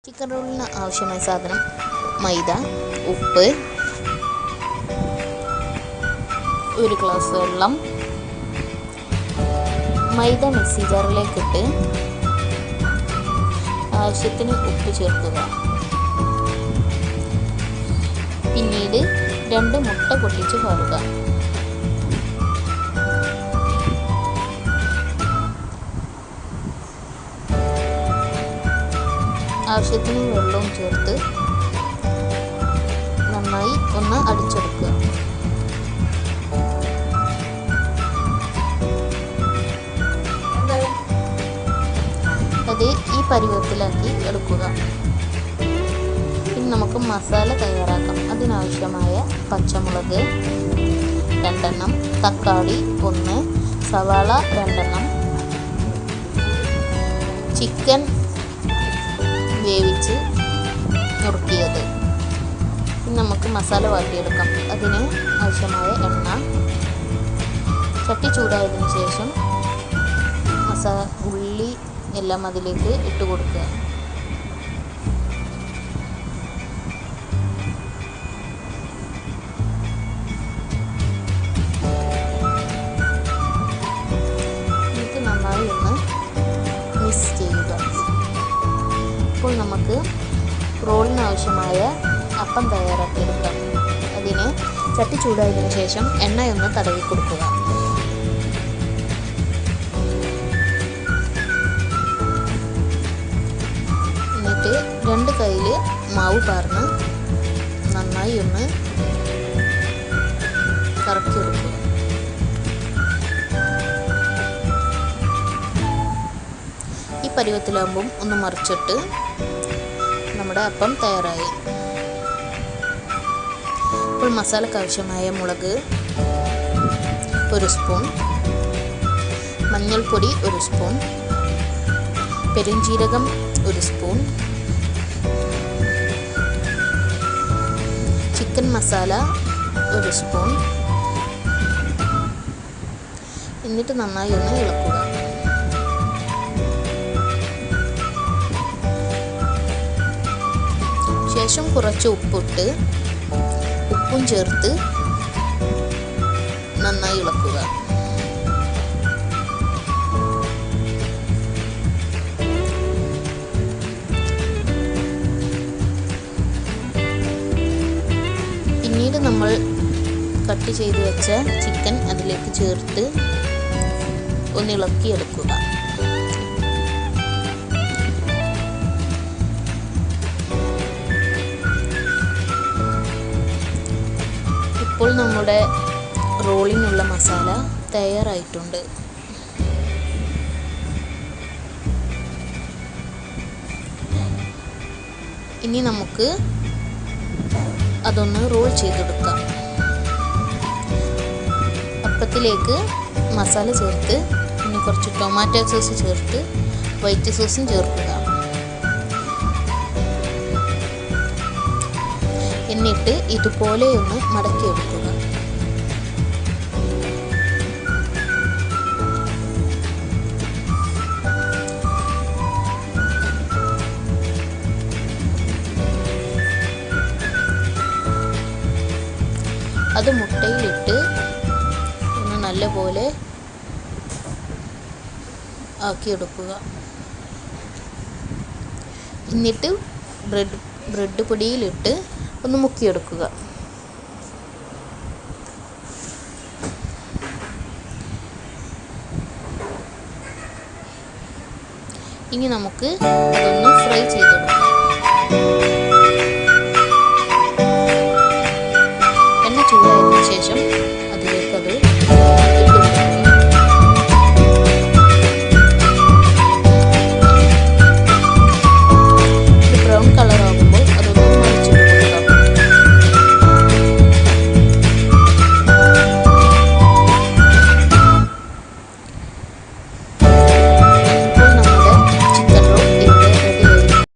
Chicken റോളിന് ആവശ്യമായ സാധനം മൈദ, ഉപ്പ്, 1 ഗ്ലാസ് വെള്ളം. മൈദ മിക്സി ജാറിലേക്കിട്ട് ആവശ്യത്തിന് ഉപ്പ് ചേർക്കുക. പിന്നീട് 2 മുട്ട പൊട്ടിച്ച് പാറുക. ആവശ്യത്തിന് വെള്ളവും ചേർത്ത് നന്നായി ഒന്ന് അടിച്ചെടുക്കുക. അത് ഈ പരുവത്തിലാക്കി എടുക്കുക. ഇനി നമുക്ക് മസാല തയ്യാറാക്കാം. അതിനാവശ്യമായ പച്ചമുളക് 2 എണ്ണം, തക്കാളി 1, സവാള 2 എണ്ണം, ചിക്കൻ വേവിച്ച് നുറുക്കിയത്. ഇനി നമുക്ക് മസാല വാട്ടിയെടുക്കാം. അതിന് ആവശ്യമായ എണ്ണ. ചട്ടി ചൂടായതിനു ശേഷം ഉള്ളി എല്ലാം അതിലേക്ക് ഇട്ട് കൊടുക്കുക. എന്നിട്ട് നന്നായി ഒന്ന് മിക്സ് ചെയ്യുക. ഇപ്പോൾ നമുക്ക് റോളിന് ആവശ്യമായ അപ്പം തയ്യാറാക്കിയെടുക്കാം. അതിന് ചട്ടി ചൂടായതിനു ശേഷം എണ്ണയൊന്ന് തടവി കൊടുക്കുക. എന്നിട്ട് 2 കയ്യിൽ മാവ് പാർന്ന് നന്നായി ഒന്ന് കറക്കിയെടുക്കുക. ഈ പരുവത്തിലാകുമ്പം ഒന്ന് മറിച്ചിട്ട് നമ്മുടെ അപ്പം തയ്യാറായി. ഇപ്പോൾ മസാലയ്ക്ക് ആവശ്യമായ മുളക് 1 സ്പൂൺ, മഞ്ഞൾപ്പൊടി 1 സ്പൂൺ, പെരുംജീരകം 1 സ്പൂൺ, ചിക്കൻ മസാല 1 സ്പൂൺ. എന്നിട്ട് നന്നായി ഒന്ന് ഇളക്കുക. ശേഷം കുറച്ച് ഉപ്പും ചേർത്ത് നന്നായി ഇളക്കുക. പിന്നീട് നമ്മൾ കട്ട് ചെയ്ത് വെച്ച ചിക്കൻ അതിലേക്ക് ചേർത്ത് ഒന്ന് ഇളക്കിയെടുക്കുക. ഇപ്പോൾ നമ്മുടെ റോളിനുള്ള മസാല തയ്യാറായിട്ടുണ്ട്. ഇനി നമുക്ക് അതൊന്ന് റോൾ ചെയ്തെടുക്കാം. അപ്പത്തിലേക്ക് മസാല ചേർത്ത് പിന്നെ കുറച്ച് ടൊമാറ്റോ സോസ് ചേർത്ത് വൈറ്റ് സോസും ചേർക്കുക. എന്നിട്ട് ഇതുപോലെ ഒന്ന് മടക്കിയെടുക്കുക. അത് മുട്ടയിലിട്ട് ഒന്ന് നല്ലപോലെ ആക്കിയെടുക്കുക. എന്നിട്ട് ബ്രെഡ് പൊടിയിലിട്ട് ഒന്ന് മുക്കിയെടുക്കുക. ഇനി നമുക്ക് അതൊന്ന് ഫ്രൈ ചെയ്തെടുക്കാം.